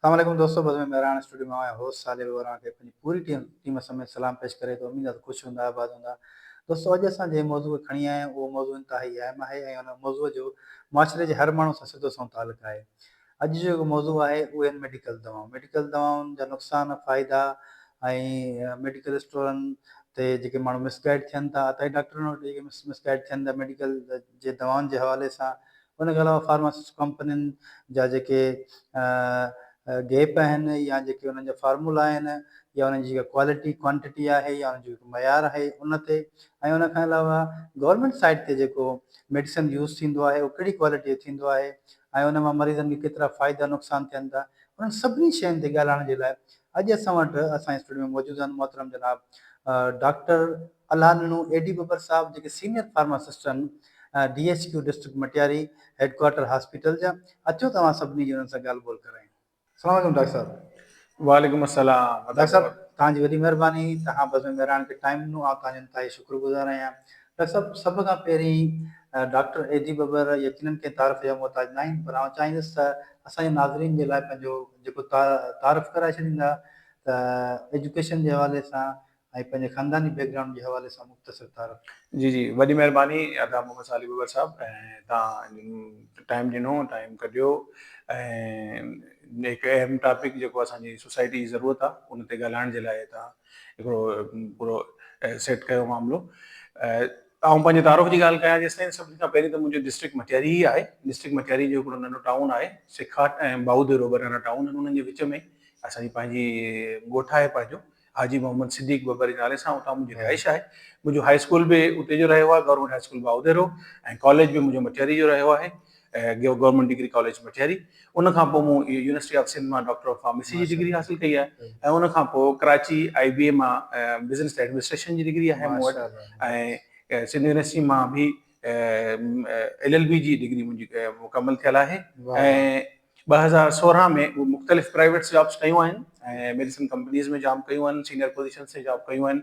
अस्सलामुअलैकुम दोस्तों, बस मैं मेहरान स्टूडियो में आया होस्ट साले वरा के पंहिंजी पूरी टीम समेत सलाम पेश करे तो उम्मीद आहे त ख़ुशि हूंदा, आबाद हूंदा। दोस्तों, अॼु असां जंहिं मौज़ूअ खे खणी आया आहियूं उहो मौज़ू इंतिहाई अहम आहे ऐं उन मौज़ूअ जो मुआशिरे जे हर माण्हू सां सिधो संओं तालुक़ु आहे। अॼु जो जेको मौज़ू आहे उहे आहिनि मेडिकल दवाऊं। मेडिकल दवाउनि जा नुक़सान, फ़ाइदा ऐं मेडिकल स्टोरनि ते जेके माण्हू मिसगाइड थियनि था, अथई डॉक्टरनि वटि जेके मिसगाइड थियनि था मेडिकल जे दवाउनि जे हवाले सां। उन खां अलावा फार्मासिस्ट कंपनियुनि जा जेके गैप आहिनि या जेके उन्हनि जा फार्मूला आहिनि या उन्हनि जी जेका क्वालिटी क्वांटिटी आहे या उन जो मयारु आहे उन ते, ऐं उन खां अलावा गवर्नमेंट साइड ते जेको मेडिसन यूज़ थींदो आहे उहो कहिड़ी क्वालिटी जो थींदो आहे ऐं उन मां मरीज़नि खे केतिरा फ़ाइदा नुक़सान थियनि था, उन्हनि सभिनी शयुनि ते ॻाल्हाइण जे लाइ अॼु असां वटि असांजे स्टूडियो में मौजूदु आहिनि मोहतरम जनाब डॉक्टर अलानू एडी बबर साहब, जेके सीनियर फार्मासिस्ट आहिनि DHQ district Matiari headquarter hospital जा। अचो तव्हां सभिनी जी उन्हनि सां ॻाल्हि ॿोल करायूं। अस्सलाम वालेकुम डॉक्टर साहब। वालेकुम अस्सलाम। डॉक्टर साहब, तव्हांजी वॾी महिरबानी, तव्हां बस में मेहरान खे टाइम ॾिनो आहे, तव्हांजो इंतिहाई शुक्रगुज़ार आहियां। डॉक्टर साहब, सभ खां पहिरीं डॉक्टर एडी बबर यकीननि के तारीफ़ जा मोहताज न आहिनि, पर आउं चाहींदुसि त असांजे नाज़रीन जे लाइ पंहिंजो जेको तारीफ़ कराए छॾींदा त एजुकेशन जे हवाले सां ऐं पंहिंजे ख़ानदानी बैकग्राउंड जे हवाले सां मुख़्तसर तारीफ़। जी जी, वॾी महिरबानी अदा मोहम्मद साली बबर साहब, ऐं तव्हां टाइम ॾिनो, टाइम कढियो ऐं हिकु अहम टॉपिक जेको असांजी सोसाइटी जी ज़रूरत आहे उन ते ॻाल्हाइण जे लाइ तव्हां हिकिड़ो पूरो सेट कयो मामिलो। आउं पंहिंजे तारुफ़ जी ॻाल्हि कयां जेसिताईं, सभिनी खां पहिरीं त मुंहिंजो डिस्ट्रिक्ट मटियारी ई आहे। डिस्ट्रिक्ट मटियारी जो हिकिड़ो नंढो टाउन आहे, सिखाट ऐं बाउदेरो बराना टाउन आहिनि, उन्हनि जे विच में असांजी पंहिंजी ॻोठ आहे पंहिंजो हाजी मोहम्मद सिद्दीक बबर जे नाले सां, उतां मुंहिंजी रिहाइश आहे। मुंहिंजो हाई स्कूल बि उते जो रहियो आहे, गवर्नमेंट हाई स्कूल बाउदेरो, ऐं कॉलेज बि मुंहिंजो मटियारी जो रहियो आहे, गवर्नमेंट डिग्री कॉलेज मटियारी। उन खां पोइ मूं यूनिवर्सिटी ऑफ सिंध मां डॉक्टर ऑफ फार्मेसी जी डिग्री हासिलु कई आहे, ऐं उन खां पोइ कराची IBA मां बिज़नेस एडमिनिस्ट्रेशन जी डिग्री आहे मूं वटि, ऐं सिंध यूनिवर्सिटी मां बि LLB जी डिग्री मुंहिंजी मुकमल थियल आहे। ऐं 2016 में मुख़्तलिफ़ प्राइवेट जॉब्स कयूं आहिनि ऐं मेडिसिन कंपनीज़ में जॉब कयूं आहिनि, सीनियर पोजीशन ते जॉब कयूं आहिनि।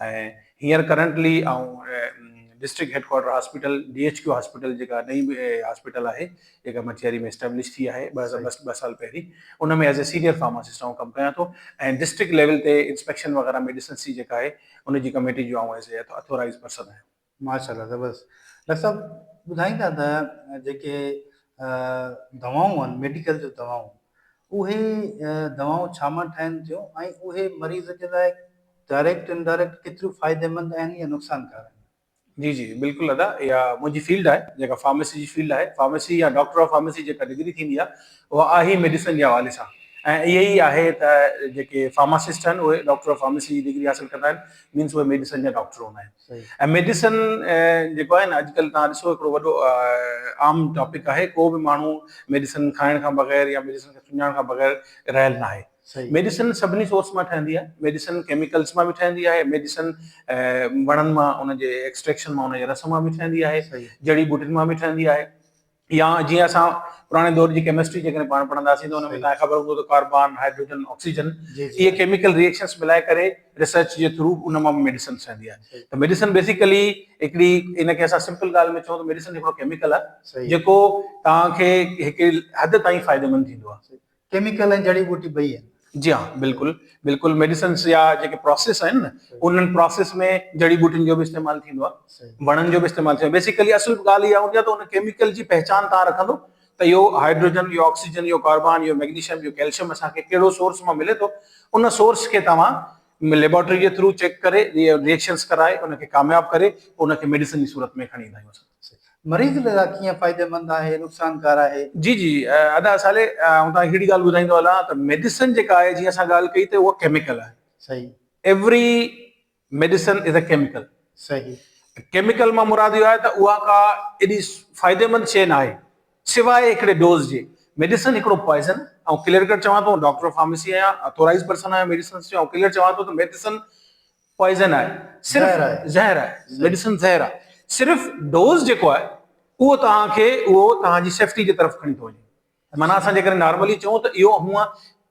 ऐं हींअर करंटली ऐं district headquarter hospital DHQ hospital जेका नई हॉस्पिटल आहे जेका मटियारी में एस्टेब्लिश थी आहे 2002 साल पहिरीं, उन में एज़ ए सीनियर फार्मासिस्ट आउं कमु कयां थो, ऐं डिस्ट्रिक्ट लेवल ते इंस्पेक्शन वग़ैरह मेडिसिन जी जेका आहे उनजी कमेटी जो आउं एज़ ए अथोराइज़ पर्सन आहियां। माशाल्लाह, ज़बरदस्त। डॉक्टर साहब, ॿुधाईंदा त जेके दवाऊं आहिनि, मेडिकल जो दवाऊं, उहे दवाऊं छा मां ठहनि थियूं ऐं उहे मरीज़ जे लाइ डायरेक्ट इनडायरेक्ट केतिरियूं फ़ाइदेमंद आहिनि या नुक़सानकार आहिनि? जी जी, बिल्कुलु अदा, इहा मुंहिंजी फील्ड आहे जेका फार्मेसी जी फील्ड आहे। फार्मेसी या डॉक्टर ऑफ फार्मेसी जेका डिग्री थींदी आहे उहा आहे मेडिसिन जे हवाले सां, ऐं इहे ई आहे त जेके फार्मासिस्ट आहिनि उहे डॉक्टर ऑफ फार्मेसी जी डिग्री हासिलु कंदा आहिनि, मीन्स उहे मेडिसिन जा डॉक्टर हूंदा आहिनि। ऐं मेडिसिन जेको आहे न, अॼुकल्ह तव्हां ॾिसो हिकिड़ो वॾो आम टॉपिक आहे, को बि माण्हू मेडिसिन खाइण खां बग़ैर या मेडिसिन खे सुञाण खां बग़ैर रहियल न आहे। मेडिसिन सभिनी सोर्स मां ठहंदी आहे, मेडिसिन केमिकल्स मां बि ठहंदी आहे, मेडिसिन वणनि मां उनजे एक्सट्रैक्शन मां उनजे रस मां बि ठहंदी आहे, जड़ी बूटियुनि मां बि ठहंदी आहे, या जीअं असां पुराणे दौर जी केमिस्ट्री जेकॾहिं पाण पढ़ंदासीं त हुन में तव्हांखे ख़बर हूंदो त कार्बन, हाइड्रोजन, ऑक्सीजन, इहे केमिकल रिएक्शंस मिलाए करे रिसर्च जे थ्रू उन मां मेडिसिन ठहंदी आहे। त मेडिसिन बेसिकली हिकिड़ी, इनखे असां सिंपल ॻाल्हि में चऊं त मेडिसिन हिकिड़ो केमिकल आहे जेको तव्हांखे हिकु हद ताईं फ़ाइदेमंद थींदो आहे। केमिकल ऐं जड़ी बूटी ॿई आहिनि? जी हाँ, बिल्कुलु बिल्कुलु। मेडिसिन या जेके प्रोसेस आहिनि न, उन्हनि प्रोसेस में जड़ी बूटियुनि जो बि इस्तेमालु थींदो आहे, वणनि जो बि इस्तेमालु थींदो आहे। बेसिकली असुल ॻाल्हि इहा हूंदी आहे त उन केमिकल जी पहचान तव्हां रखंदो त इहो हाइड्रोजन, इहो ऑक्सीजन, इहो कार्बन, इहो मैग्नीशियम, इहो कैल्शियम असांखे कहिड़ो सोर्स मां मिले थो, उन सोर्स खे तव्हां लेबोरेटरी जे थ्रू चेक करे, रिएक्शंस कराए, उनखे कामयाबु करे उनखे मेडिसिन जी सूरत में खणी ईंदा आहियूं असां। मरीज़ लाइ कीअं फ़ाइदेमंद आहे, नुक़सानकार आहे? जी जी, अदा साले तव्हां हिकिड़ी ॻाल्हि ॿुधाईंदो हलां त मेडिसिन जेका आहे, जीअं असां ॻाल्हि कई त उहा केमिकल आहे। सही। Every medicine is a chemical. सही। केमिकल मां मुराद इहो आहे त उहा का एॾी फ़ाइदेमंद शइ न आहे सिवाय हिकिड़े डोज़ जे। मेडिसिन हिकिड़ो पॉइज़न, ऐं क्लियर कट चवां थो, डॉक्टर ऑफ फार्मेसी आहियां, अथोराइज़ पर्सन आहियां मेडिसिन जो, ऐं क्लियर चवां थो त मेडिसिन पॉइज़न आहे, सिर्फ़ु ज़हर आहे, मेडिसिन ज़हर आहे। सिर्फ़ु डोज़ जेको आहे उहो तव्हांखे, उहो तव्हांजी सेफ्टी जे तरफ़ खणी थो वञे। माना असां जेकॾहिं नॉर्मली चऊं त इहो हूअं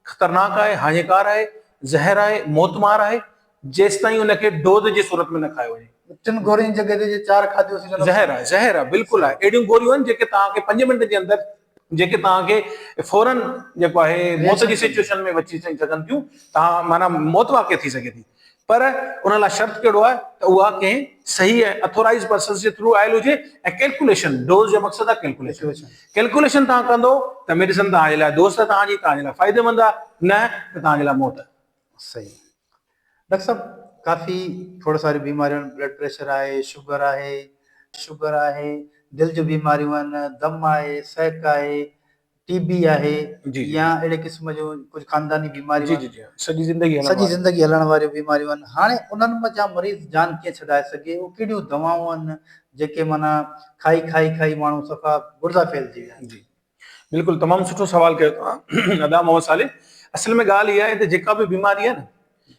ख़तरनाक आहे, हानिकार आहे, ज़हर आहे, मौतमार आहे, जेसि ताईं उनखे डोज़ जे सूरत में न खायो वञे। 3 गोरियुनि जी जॻह ते 4 खाधोसीं, ज़हर आहे, ज़हर आहे, बिल्कुलु आहे। अहिड़ियूं गोरियूं आहिनि जेके तव्हांखे 5 मिंट जे अंदरि जेके तव्हांखे फौरन जेको आहे मौत जी सिचुएशन में अची सघनि थियूं, तव्हां माना मौत वाक़ई थी सघे थी, पर उन लाइ शर्त कहिड़ो आहे त उहा कंहिं सही ऐं अथोराइज़ पर्सन जे थ्रू आयल हुजे ऐं कैलकुलेशन, डोज जो मक़सदु आहे कैलकुलेशन तव्हां कंदो त मेडिसिन तव्हांजे लाइ दोस्त तव्हांजी तव्हांजे लाइ फ़ाइदेमंद आहे, न त तव्हांजे लाइ मौत। सही। डॉक्टर साहब काफ़ी थोड़ा सारी बीमारियूं, ब्लड प्रेशर आहे, शुगर आहे, दिल जूं बीमारियूं आहिनि, दम आहे, सहक आहे, टीबी आहे, या अहिड़े क़िस्म जूं कुझु ख़ानदानी बीमारियूं आहिनि, सॼी ज़िंदगी हलण वारियूं बीमारियूं आहिनि। हाणे उन्हनि मां जा मरीज़ जान कीअं छॾाए सघे, उहे कहिड़ियूं दवाऊं आहिनि जेके माना खाई माण्हू सफ़ा गुर्दा फैलिजी विया आहिनि? जी बिल्कुलु, तमामु सुठो सवाल कयो तव्हां अदा मोहम्मद साले। असल में ॻाल्हि इहा आहे त जेका बि बीमारी आहे न,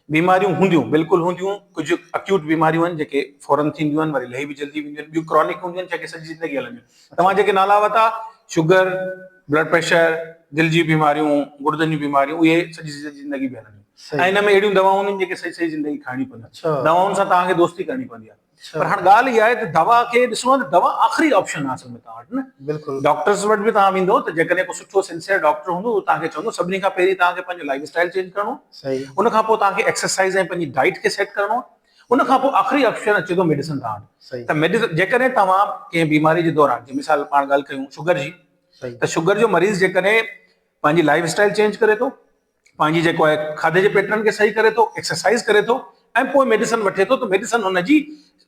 बीमारियूं हूंदियूं बिल्कुलु हूंदियूं, कुझु अक्यूट बीमारियूं आहिनि जेके फौरन थींदियूं आहिनि, वरी लही बि जल्दी वेंदियूं आहिनि, ॿियूं क्रॉनिक हूंदियूं आहिनि जेके सॼी ज़िंदगी हलंदियूं। तव्हां जेके नाला वरिता, शुगर, ब्लड प्रेशर, दिलि जी बीमारियूं, गुर्दनि जूं बीमारियूं, उहे सॼी ज़िंदगी बि हलंदियूं। ऐं हिन में अहिड़ियूं दवाऊं हूंदियूं जेके सही ज़िंदगी खाइणी पवंदी, दवाउनि सां तव्हांखे दोस्ती करणी पवंदी आहे। पर हाणे ॻाल्हि इहा आहे त दवा खे ॾिसणो आहे त दवा आख़िरी ऑप्शन आहे असल में तव्हां वटि न। बिल्कुलु। डॉक्टर्स वटि बि तव्हां वेंदो त जेकॾहिं को सुठो सिंसियर डॉक्टर हूंदो, उहो तव्हांखे चवंदो सभिनी खां पहिरीं तव्हांखे पंहिंजो लाइफ स्टाइल चेंज करिणो, उन खां पोइ तव्हांखे एक्सरसाइज ऐं पंहिंजी डाइट खे सेट करिणो, उन खां पोइ आख़िरी ऑप्शन अचे थो मेडिसिन तव्हां वटि। त मेडिसिन जेकॾहिं तव्हां कंहिं बीमारी जे दौरान, जीअं मिसाल पाण ॻाल्हि कयूं शुगर जी, त शुगर जो मरीज़ जेकॾहिं पंहिंजी लाइफ स्टाइल चेंज करे थो, पंहिंजी जेको आहे खाधे जे पैटर्न खे सही करे थो, एक्सरसाइज करे थो, ऐं पोइ मेडिसिन वठे थो, त मेडिसिन हुनजी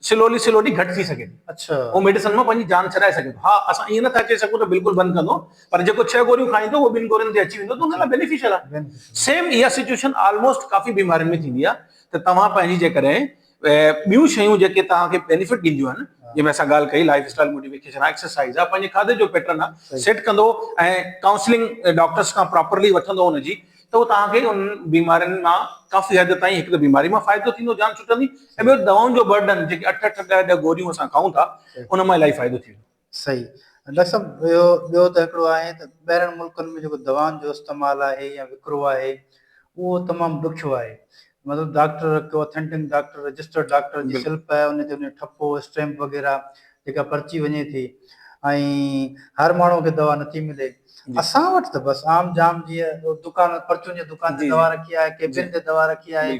स्लोली घटि थी सघे थी। उहो मेडिसिन मां पंहिंजी जान छॾाए सघे थो। हा, असां ईअं नथा चई सघूं त बिल्कुलु बंदि कंदो, पर जेको 6 गोरियूं खाईंदो उहो 2 गोरियुनि ते अची वेंदो, त हुन लाइ बेनिफिशियल आहे। सेम इहा सिचुएशन ऑलमोस्ट काफ़ी बीमारियुनि में थींदी आहे, त तव्हां पंहिंजी जेकॾहिं ॿियूं शयूं जेके तव्हांखे बेनिफिट ॾींदियूं आहिनि, जंहिंमें असां ॻाल्हि कई लाइफ स्टाइल मोडिफिकेशन आहे, एक्सरसाइज आहे, पंहिंजे खाधे जो पैटर्न आहे, सेट कंदो ऐं काउंसलिंग डॉक्टर्स खां प्रॉपरली वठंदो हुनजी, त उहो तव्हांखे उन बीमारियुनि मां काफ़ी हद ताईं, हिकु त बीमारी मां फ़ाइदो थींदो, जान छुटंदी, ऐं ॿियो दवाउनि जो बर्डन जेके 8 ॾह गोरियूं असां खाऊं था, उन मां इलाही फ़ाइदो थी वेंदो। सही। डॉक्टर साहब ॿियो त हिकिड़ो आहे त ॿाहिरनि मुल्कनि में जेको दवाउनि जो इस्तेमालु आहे या विकिरो आहे, उहो तमामु ॾुखियो आहे। मतिलबु डॉक्टर को ऑथेंटिक डॉक्टर, रजिस्टर्ड डॉक्टर जी सिल्प आहे, उन ते ठप्पो स्टैम्प वग़ैरह जेका पर्ची वञे थी, ऐं हर माण्हू खे दवा नथी मिले। असां वटि त बसि आम जाम जीअं दुकान, परचुनि जी दुकान ते दवा रखी आहे, केबिन ते दवा रखी आहे,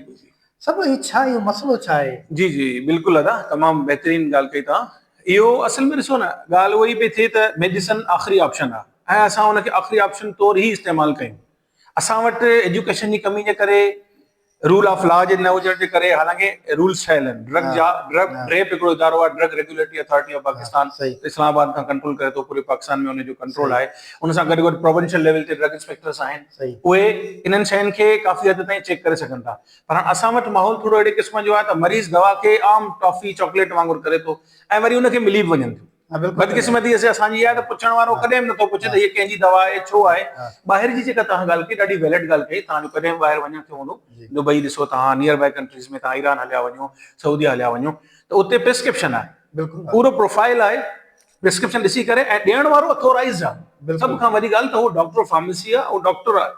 सभु छा इहो मसइलो छा आहे? जी जी बिल्कुलु दादा, तमामु बहितरीनु ॻाल्हि कई तव्हां। इहो असल में ॾिसो न, ॻाल्हि उहो ई पई थिए त मेडिसिन आख़िरी ऑप्शन आहे, ऐं असां हुनखे आख़िरी ऑप्शन तौरु ई इस्तेमालु कयूं। असां वटि एजुकेशन जी कमी जे करे, रूल ऑफ लॉ जे न हुजण जे करे, हालांकि रूल्स ठहियल आहिनि, ड्रग हिकिड़ो इदारो आहे, drug regulatory authority of Pakistan, Islamabad खां कंट्रोल करे थो, पूरे पाकिस्तान में हुनजो कंट्रोल आहे। उन सां गॾु प्रोविंशियल लेवल ते ड्रग इंस्पेक्टर्स आहिनि, उहे इन्हनि शयुनि खे काफ़ी हद ताईं चेक करे सघनि था। पर हाणे असां वटि माहौल थोरो अहिड़े क़िस्म जो आहे त मरीज़ दवा खे आम टॉफी चॉकलेट वांगुरु करे थो, ऐं वरी उनखे मिली बि वञनि थियूं। बदकिस्मती असांजी आहे त पुछण वारो कॾहिं बि नथो पुछे त हीअ कंहिंजी दवा आहे, छो आहे। ॿाहिरि जी जेका तव्हां ॻाल्हि कई, ॾाढी वैलिड ॻाल्हि कई, तव्हांजो कॾहिं बि ॿाहिरि वञण थियो हूंदो, दुबई ॾिसो तव्हां, नियर बाय कंट्रीज़ में तव्हां ईरान हलिया वञो, सऊदी हलिया वञो, त उते प्रिस्क्रिप्शन आहे, पूरो प्रोफाइल आहे, प्रिस्क्रिप्शन ॾिसी करे, ऐं ॾियण वारो अथोराइज़्ड आहे। सभ खां वॾी ॻाल्हि त उहो डॉक्टर ऑफ फार्मेसी आहे, उहो डॉक्टर आहे,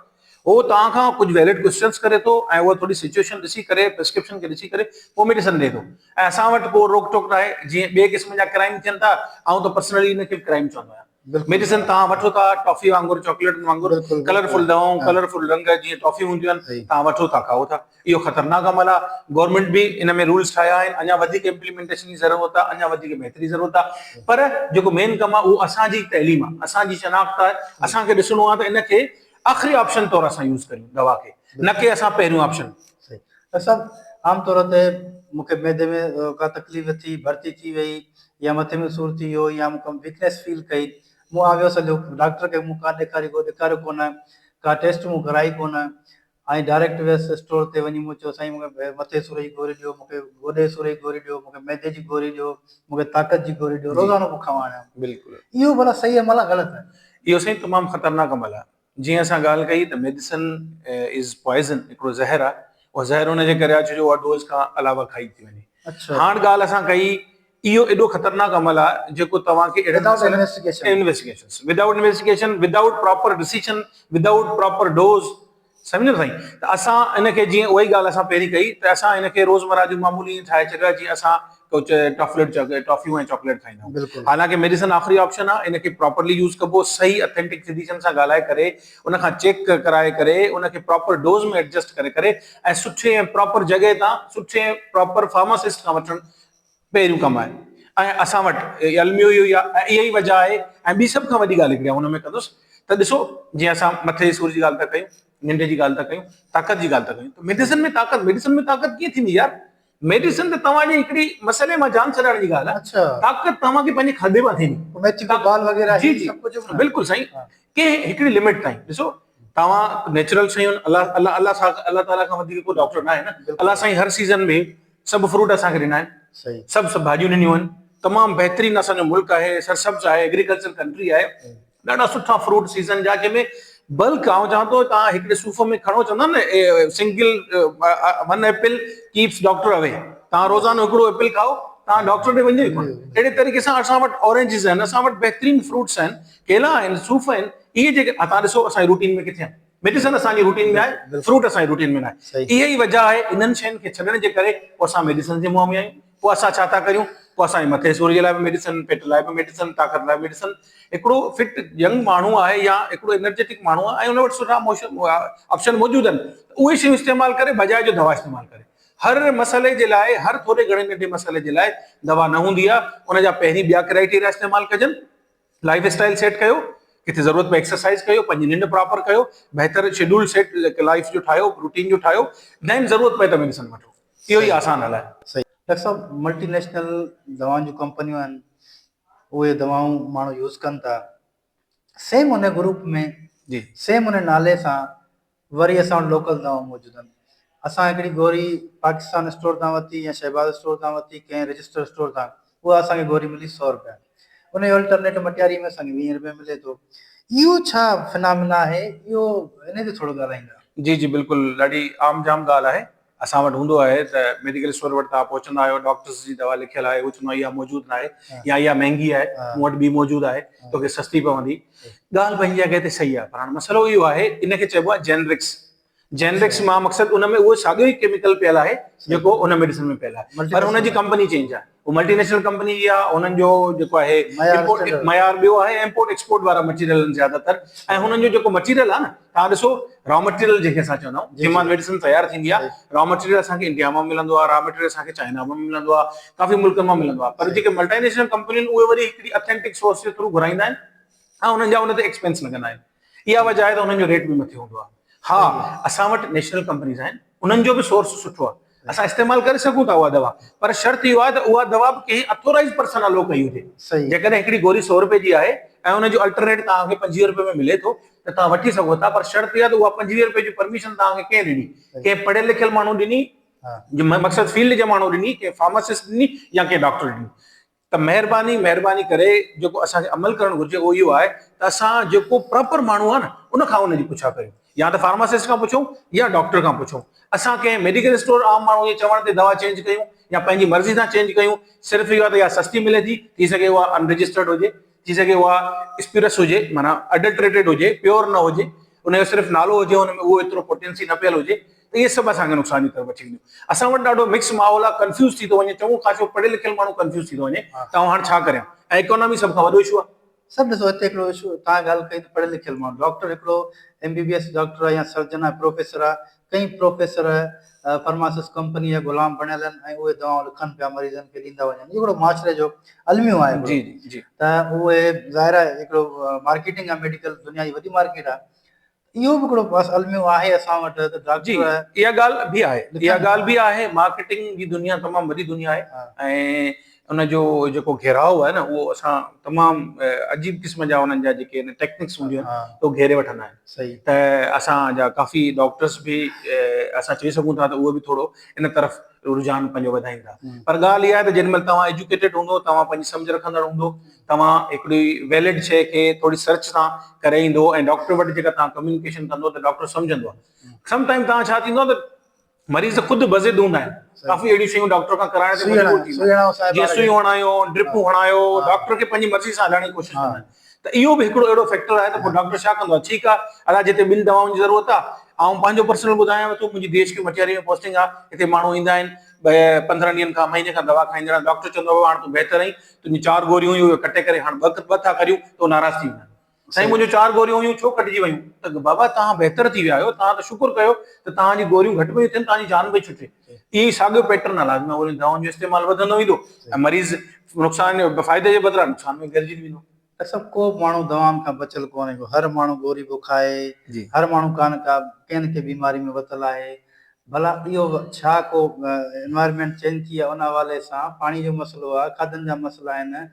उहो तव्हां खां कुझु वैलिड क्वेश्चन्स करे थो, ऐं उहा थोरी सिचुएशन ॾिसी करे, प्रिस्क्रिप्शन खे ॾिसी करे पोइ मेडिसिन ॾिए थो। ऐं असां वटि को रोक टोक न आहे, जीअं ॿिए क़िस्म जा क्राइम थियनि था, आउं त पर्सनली इनखे क्राइम चवंदो आहियां। मेडिसिन तव्हां वठो था, टॉफी वांगुरु, चॉकलेट वांगुरु, कलरफुल दवाऊं, कलरफुल रंग जीअं टॉफी हूंदियूं आहिनि, तव्हां वठो था, खाओ था, इहो ख़तरनाक अमल आहे। गवर्नमेंट बि इन में रूल्स ठाहिया आहिनि, अञा वधीक इम्प्लीमेंटेशन जी ज़रूरत आहे, अञा वधीक बहितरी जी ज़रूरत आहे। पर जेको मेन कमु आहे, उहो असांजी तइलीम आहे, असांजी शनाख्त आहे। असांखे ॾिसणो आहे त इनखे आख़िरी ऑप्शन तौरु असां यूज़ करियूं दवा खे, न कि असां पहिरियों ऑप्शन। सभु आमतौर ते मूंखे मैदे में का तकलीफ़ थी, भर्ती थी वई, या मथे में सूर थी वियो, या मूंखे वीकनेस फील कई, मूं आवियो सॼो डॉक्टर खे, मूं का ॾेखारियो कोन, का टेस्ट मूं कराई कोन, ऐं डायरेक्ट वियसि स्टोर ते वञी, मूं चयो साईं मूंखे मथे सूर जी गोरी ॾियो, मूंखे गोॾे सूर जी गोरी ॾियो, मूंखे मैदे जी गोरी ॾियो, मूंखे ताक़त जी गोरी ॾियो, रोज़ानो पोइ खावां। बिल्कुलु, इहो भला सही अमल आहे, ग़लति आहे? इहो साईं तमामु ख़तरनाक अमल आहे। जीअं असां ॻाल्हि कई त मेडिसिन इज़ पॉइज़न, हिकिड़ो ज़हर आहे, उहो ज़हर हुनजे करे आहे छो उहा डोज़ खां अलावा खाई थी वञे। हाणे ॻाल्हि असां कई, इहो एॾो ख़तरनाक अमल आहे जेको तव्हांखे investigation, without investigation, without proper decision, without proper dose, सम्झो साईं। त असां इनखे जीअं उहा ई ॻाल्हि असां पहिरीं कई त असां इनखे रोज़मर्रा जूं मामूली ठाहे छॾियो आहे जीअं असां कुझु टॉफियूं ऐं चॉकलेट खाईंदा आहियूं। बिल्कुलु हालांकि मेडिसिन आख़िरी ऑप्शन आहे, इनखे प्रॉपरली यूज़ कबो, सही अथेंटिक फिजिशियन सां ॻाल्हाए करे उनखां चेक कराए करे उनखे प्रॉपर डोज़ में एडजस्ट करे करे ऐं सुठे ऐं प्रॉपर जॻह तां सुठे प्रॉपर फार्मासिस्ट खां वठणु पहिरियों कमु आहे। ऐं असां वटि अलमियो इहो ई आहे, ऐं इहा ई वजह आहे। ऐं ॿी सभ खां वॾी ॻाल्हि हिकिड़ी हुन में कंदुसि त ॾिसो, जीअं असां मथे जे सूर जी ॻाल्हि था कयूं, निंड जी ॻाल्हि था कयूं, ताक़त जी ॻाल्हि था कयूं, त मेडिसिन में ताक़त कीअं थींदी यार? मेडिसिन त तव्हांजी हिकिड़ी मसइले मां जान छॾाइण जी ॻाल्हि आहे। अच्छा। ताक़त तव्हांखे पंहिंजे खाधे मां थींदी। मेथी को बाल वगैरह जी है जी सब कुछ ना। बिल्कुलु साईं, के हिकिड़ी लिमिट ताईं ॾिसो, तव्हां नेचुरल शयूं अल्लाह ताला खां वधीक को डॉक्टर न आहे न। अल्लाह साईं हर सीज़न में सभु फ्रूट असांखे ॾिना आहिनि, सही सभु भाॼियूं ॾिनियूं आहिनि, तमामु बहितरीनु असांजो मुल्क आहे, सरसब्ज़ आहे, एग्रीकल्चर कंट्री आहे, ॾाढा सुठा फ्रूट सीज़न जा, जंहिंमें बल्क आउं चवां थो तव्हां हिकिड़े सूफ़ में खणो, चवंदा न single one Apple keeps doctor away. तव्हां रोज़ानो हिकिड़ो एपल खाओ, तव्हां डॉक्टर ॾे वञो ई कोन। अहिड़े तरीक़े सां असां वटि ऑरेंजिस आहिनि, असां वटि बहितरीनु फ्रूट्स आहिनि, केला आहिनि, सूफ़ आहिनि। इहे जेके तव्हां ॾिसो असांजी रूटीन में किथे आहे, मेडिसिन असांजी रूटीन में आहे, फ्रूट असांजी रूटीन में न आहे। इहा ई वजह आहे, इन्हनि शयुनि खे छॾण जे करे पोइ असां मेडिसिन जे मुंहं में आहियूं। पोइ असां छा था करियूं? पोइ असांजे मथे सूर जे लाइ बि मेडिसिन, पेट लाइ बि मेडिसिन, ताक़त लाइ मेडिसिन। हिकिड़ो फिट यंग माण्हू आहे या हिकिड़ो एनर्जेटिक माण्हू आहे ऐं हुन वटि सुठा ऑप्शन मौजूदु आहिनि, उहे शयूं इस्तेमालु करे बजाए जो दवा इस्तेमालु करे। हर मसइले जे लाइ, हर थोरे घणे नंढे मसइले जे लाइ दवा न हूंदी आहे। उनजा पहिरीं ॿिया क्राइटेरिया इस्तेमालु कजनि, लाइफ स्टाइल सेट कयो, किथे ज़रूरत में एक्सरसाइज कयो, पंहिंजी निंड प्रॉपर कयो, बहितर शेड्यूल सेट लाइफ जो ठाहियो, रूटीन जो ठाहियो, देन ज़रूरत पए त मेडिसिन वठो। इहो ई आसान हल आहे। सही। डॉक्टर साहब, मल्टीनेशनल दवाउनि जूं कंपनियूं आहिनि, उहे दवाऊं माण्हू यूज़ कनि था, सेम उन ग्रुप में जी सेम उन नाले सां वरी असां वटि लोकल दवाऊं मौजूदु आहिनि। असां हिकिड़ी गोरी पाकिस्तान स्टोर तां वरिती या शहबाज स्टोर तां वरिती, कंहिं रजिस्टर स्टोर तां, उहा असांखे गोरी मिली 100 रुपया। उन जो अल्टरनेट मटियारी में असांखे 20 रुपए मिले थो। इहो छा फिनामिना आहे? इहो इन ते थोरो ॻाल्हाईंदा। जी जी बिल्कुलु, ॾाढी आम जाम ॻाल्हि आहे। असां वटि हूंदो आहे त मेडिकल स्टोर वटि तव्हां पहुचंदा आहियो, डॉक्टर्स जी दवा लिखियल आहे, उहो चवंदो आहे इहा मौजूदु न आहे या इहा महांगी आहे, मूं वटि ॿी मौजूदु आहे, तोखे सस्ती पवंदी। ॻाल्हि पंहिंजी जॻह ते सही आहे, पर हाणे मसइलो इहो आहे, इनखे चइबो आहे जेनरिक्स। जेनरिक्स मां मक़सदु उन में उहो साॻियो ई केमिकल पियल आहे जेको उन मेडिसिन में पियल आहे, पर हुनजी कंपनी चेंज आहे। उहो मल्टीनेशनल कंपनी जी आहे, हुननि जो जेको आहे मयार ॿियो आहे, इम्पोर्ट एक्सपोर्ट वारा मटीरियल आहिनि ज़्यादातर। ऐं हुननि जो जेको मटीरियल आहे न, तव्हां ॾिसो रॉ मटीरियल जंहिंखे असां चवंदा आहियूं, जंहिं मां मेडिसिन तयारु थींदी आहे, रॉ मटीरियल असांखे इंडिया मां मिलंदो आहे, रॉ मटीरियल असांखे चाइना मां मिलंदो आहे, काफ़ी मुल्कनि मां मिलंदो आहे। पर जेके मल्टीनेशनल कंपनियूं आहिनि, उहे वरी हिकिड़ी अथेंटिक सोर्स जे थ्रू घुराईंदा आहिनि ऐं हुननि जा हुन ते एक्सपेंस लॻंदा आहिनि। इहा वजह आहे त हुननि जो रेट बि मथे हूंदो आहे। हा, असां वटि नेशनल कंपनीज़ आहिनि, उन्हनि जो बि सोर्स सुठो आहे, असां इस्तेमालु करे सघूं था उहा दवा, पर शर्त इहो आहे त उहा दवा बि कंहिं अथोराइज़ पर्सन अलो कई हुजे। जेकॾहिं हिकिड़ी गोरी 100 रुपए जी आहे ऐं हुनजो अल्टरनेट तव्हांखे 25 रुपए में मिले थो त तव्हां वठी सघो था, पर शर्त इहा त उहा 25 रुपए जी परमिशन तव्हांखे कंहिं ॾिनी? कंहिं पढ़ियल लिखियल माण्हू ॾिनी, मक़सदु फील्ड जे माण्हू ॾिनी, कंहिं फार्मासिस्ट ॾिनी या कंहिं डॉक्टर ॾिनी। त महिरबानी करे जेको असांखे अमल करणु घुरिजे उहो इहो आहे त असां जेको प्रॉपर माण्हू आहे न, उनखां उनजी पुछा करियूं, या त फार्मासिस्ट खां पुछूं या डॉक्टर खां पुछूं। असां कंहिं मेडिकल स्टोर आम माण्हू जे चवण ते दवा चेंज कयूं या पंहिंजी मर्ज़ी सां चेंज कयूं, सिर्फ़ु इहो आहे त या सस्ती मिले थी सघे उहा अनरजिस्टर्ड हुजे, थी सघे उहा स्पिरस हुजे, माना अडल्ट्रेटेड हुजे, प्योर न हुजे, उनजो सिर्फ़ु नालो हुजे, हुन में उहो एतिरो पोटेंसी न पियल हुजे, त इहे सभु असांखे नुक़सान जी तरफ़ वठी वेंदियूं। असां वटि ॾाढो मिक्स माहौल आहे, कंफ्यूज़ थी थो वञे, चङो ख़ासो पढ़ियल लिखियल माण्हू कंफ्यूज़ थी थो वञे, त हाणे छा करियां? ऐं इकोनॉमी सभ खां वॾो इशू आहे। सभु ॾिसो, हिते हिकिड़ो इशू तव्हां ॻाल्हि कई त पढ़ियल लिखियल माण्हू, डॉक्टर हिकिड़ो MBBS डॉक्टर आहे या सर्जन आहे, प्रोफेसर आहे, कई प्रोफेसर फार्मासिस्ट कंपनी जा गुलाम बणियल आहिनि ऐं उहे दवाऊं लिखनि पिया, मरीज़नि खे ॾींदा वञनि। इहो हिकिड़ो माशरे जो अलमियो आहे। जी जी, त उहे ज़ाहिर आहे हिकिड़ो मार्केटिंग आहे, मेडिकल दुनिया जी वॾी मार्केट आहे, इहो बि हिकिड़ो बसि अलमियो आहे असां वटि। त डॉक्टर इहा ॻाल्हि बि आहे, मार्केटिंग जी दुनिया तमामु वॾी दुनिया आहे ऐं उनजो जेको घेराव आहे न, उहो असां तमामु अजीब क़िस्म जा उन्हनि जा जेके टेक्निक्स हूंदियूं आहिनि उहो घेरे वठंदा आहिनि। त असांजा काफ़ी डॉक्टर्स बि असां चई सघूं था त उहे बि थोरो इन तरफ़ रुझान पंहिंजो वधाईंदा। पर ॻाल्हि इहा आहे त जेॾीमहिल तव्हां एजुकेटेड हूंदो, तव्हां पंहिंजी सम्झ रखंदड़ हूंदो, तव्हां हिकिड़ी वैलिड शइ खे थोरी सर्च सां करे ईंदो ऐं डॉक्टर वटि जेका तव्हां कम्युनिकेशन कंदो त डॉक्टर सम्झंदो आहे। समटाइम तव्हां छा थींदो त मरीज़ ख़ुदि बज़िद हूंदा आहिनि, काफ़ी अहिड़ियूं शयूं डॉक्टर खां कराइण ते मजबूर थींदा आहिनि, जीअं सुइयूं हणायो, ड्रिपूं हणायो, डॉक्टर खे पंहिंजी मर्ज़ी सां हलाइण जी कोशिशि कंदा आहिनि। त इहो बि हिकिड़ो अहिड़ो फैक्टर आहे त पोइ डॉक्टर छा कंदो आहे? ठीकु आहे, अलाए जिते ॿिनि दवाउनि जी ज़रूरत आहे, ऐं पंहिंजो पर्सनल ॿुधायां थो, मुंहिंजी DHQ मटियारी में पोस्टिंग आहे, हिते माण्हू ईंदा आहिनि 15 ॾींहंनि खां महीने खां दवा खाईंदा आहिनि, डॉक्टर चवंदो आहे हाणे तूं बहितर आहीं, तुंहिंजी 4 गोरियूं हुयूं कटे करे हाणे ॿ था करियूं, तो नाराज़ थी वेंदा आहिनि, साईं मुंहिंजो 4 गोरियूं हुयूं छो कटिजी वयूं? त बाबा तव्हां बहितर थी विया आहियो, तव्हां त शुकुर कयो त तव्हांजी गोरियूं घटि पयूं थियनि, तव्हांजी जान पई छुटे। ई साॻियो पैटर्न आहे, लाज़मी उन दवाउनि जो इस्तेमालु वधंदो वेंदो ऐं मरीज़ नुक़सान फ़ाइदे जे बदिरां नुक़सान में घिरजी वेंदो। सब को माण्हू दवाउनि खां बचियल कोन्हे को, हर माण्हू गोरी पियो खाए, जी हर माण्हू का न का कंहिं न कंहिं बीमारी में वतल आहे। भला इहो छा को एनवायरमेंट चेंज थी आहे उन हवाले सां, पाणी जो मसइलो आहे, खाधनि जा मसइला आहिनि,